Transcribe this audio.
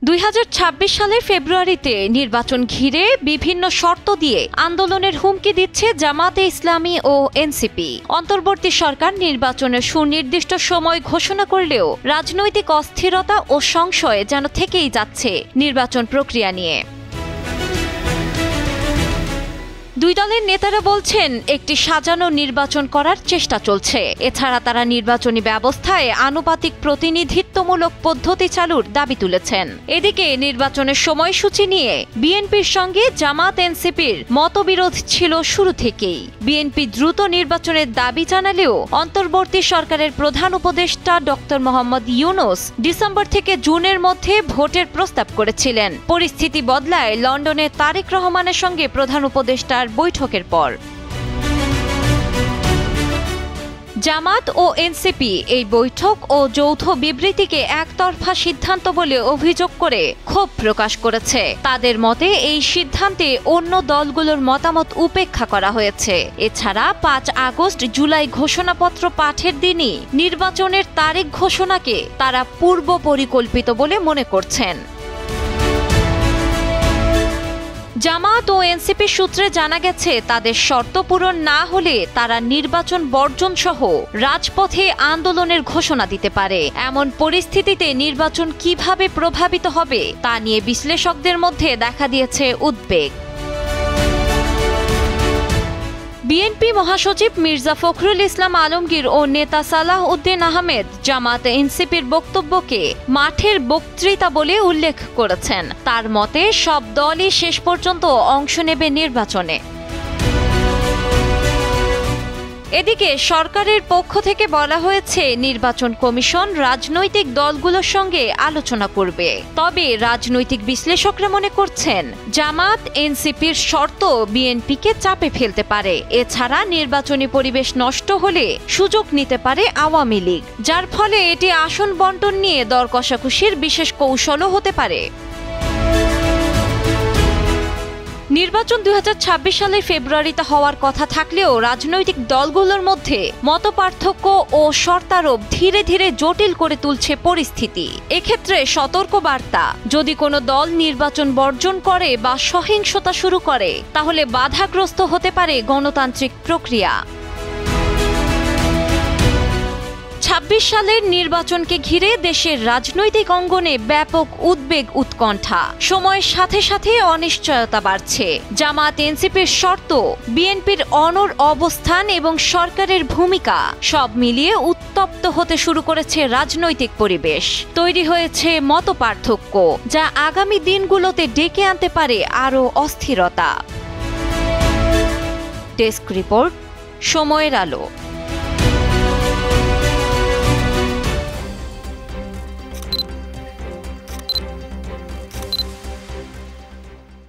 2026 সালের ফেব্রুয়ারিতে নির্বাচন ঘিরে বিভিন্ন শর্ত দিয়ে আন্দোলনের হুমকি দিচ্ছে জামাতে ইসলামী ও এনসিপি। অন্তর্বর্তী সরকার নির্বাচনের সুনির্দিষ্ট সময় ঘোষণা করলেও রাজনৈতিক অস্থিরতা ও সংশয় যেন থেকেই যাচ্ছে নির্বাচন প্রক্রিয়া নিয়ে। দুই দলের নেতারা বলছেন একটি সাজানো নির্বাচন করার চেষ্টা চলছে। এছাড়া তারা নির্বাচনী ব্যবস্থায় আনুপাতিক প্রতিনিধিত্বমূলক পদ্ধতি চালুর দাবি তুলেছেন। এদিকে নির্বাচনের সময়সূচি নিয়ে বিএনপির সঙ্গে জামাত এনসিপির মতবিরোধ ছিল শুরু থেকেই। বিএনপি দ্রুত নির্বাচনের দাবি জানালেও অন্তর্বর্তী সরকারের প্রধান উপদেষ্টা ডক্টর মোহাম্মদ ইউনূস ডিসেম্বর থেকে জুনের মধ্যে ভোটের প্রস্তাব করেছিলেন। পরিস্থিতি বদলায় লন্ডনে তারেক রহমানের সঙ্গে প্রধান উপদেষ্টার বৈঠকের পর। জামাত ও এনসিপি এই বৈঠক ও যৌথ বিবৃতিকে একতরফা সিদ্ধান্ত বলে অভিযোগ করে ক্ষোভ প্রকাশ করেছে। তাদের মতে এই সিদ্ধান্তে অন্য দলগুলোর মতামত উপেক্ষা করা হয়েছে। এছাড়া 5 আগস্ট জুলাই ঘোষণাপত্র পাঠের দিনই নির্বাচনের তারিখ ঘোষণাকে তারা পূর্ব পরিকল্পিত বলে মনে করছেন। জামাত ও এনসিপি সূত্রে জানা গেছে তাদের শর্ত পূরণ না হলে তারা নির্বাচন বর্জন সহ রাজপথে আন্দোলনের ঘোষণা দিতে পারে। এমন পরিস্থিতিতে নির্বাচন কিভাবে প্রভাবিত হবে তা নিয়ে বিশ্লেষকদের মধ্যে দেখা দিয়েছে উদ্বেগ। বিএনপি মহাসচিব মির্জা ফখরুল ইসলাম আলমগীর ও নেতা সালাহ উদ্দিন আহমেদ জামাত এনসিপির বক্তব্যকে মাঠের বক্তৃতা বলে উল্লেখ করেছেন। তার মতে সব দলই শেষ পর্যন্ত অংশ নেবে নির্বাচনে। এদিকে সরকারের পক্ষ থেকে বলা হয়েছে নির্বাচন কমিশন রাজনৈতিক দলগুলোর সঙ্গে আলোচনা করবে। তবে রাজনৈতিক বিশ্লেষকরা মনে করছেন জামাত এনসিপির শর্ত বিএনপিকে চাপে ফেলতে পারে। এছাড়া নির্বাচনী পরিবেশ নষ্ট হলে সুযোগ নিতে পারে আওয়ামী লীগ, যার ফলে এটি আসন বণ্টন নিয়ে দর কষাকষির বিশেষ কৌশলও হতে পারে। নির্বাচন 2026 সালের ফেব্রুয়ারিতে হওয়ার কথা থাকলেও রাজনৈতিক দলগুলোর মধ্যে মতপার্থক্য ও শর্তারোপ ধীরে ধীরে জটিল করে তুলছে পরিস্থিতি। এক্ষেত্রে সতর্ক বার্তা, যদি কোনো দল নির্বাচন বর্জন করে বা সহিংসতা শুরু করে তাহলে বাধাগ্রস্ত হতে পারে গণতান্ত্রিক প্রক্রিয়া। 26 সালের নির্বাচনকে ঘিরে দেশের রাজনৈতিক অঙ্গনে ব্যাপক উদ্বেগ উৎকণ্ঠা। সময়ের সাথে সাথে অনিশ্চয়তা বাড়ছে। জামাত এনসিপির শর্ত, বিএনপির অনড় অবস্থান এবং সরকারের ভূমিকা সব মিলিয়ে উত্তপ্ত হতে শুরু করেছে রাজনৈতিক পরিবেশ। তৈরি হয়েছে মতপার্থক্য, যা আগামী দিনগুলোতে ডেকে আনতে পারে আরও অস্থিরতা। ডেস্ক রিপোর্ট, সময়ের আলো।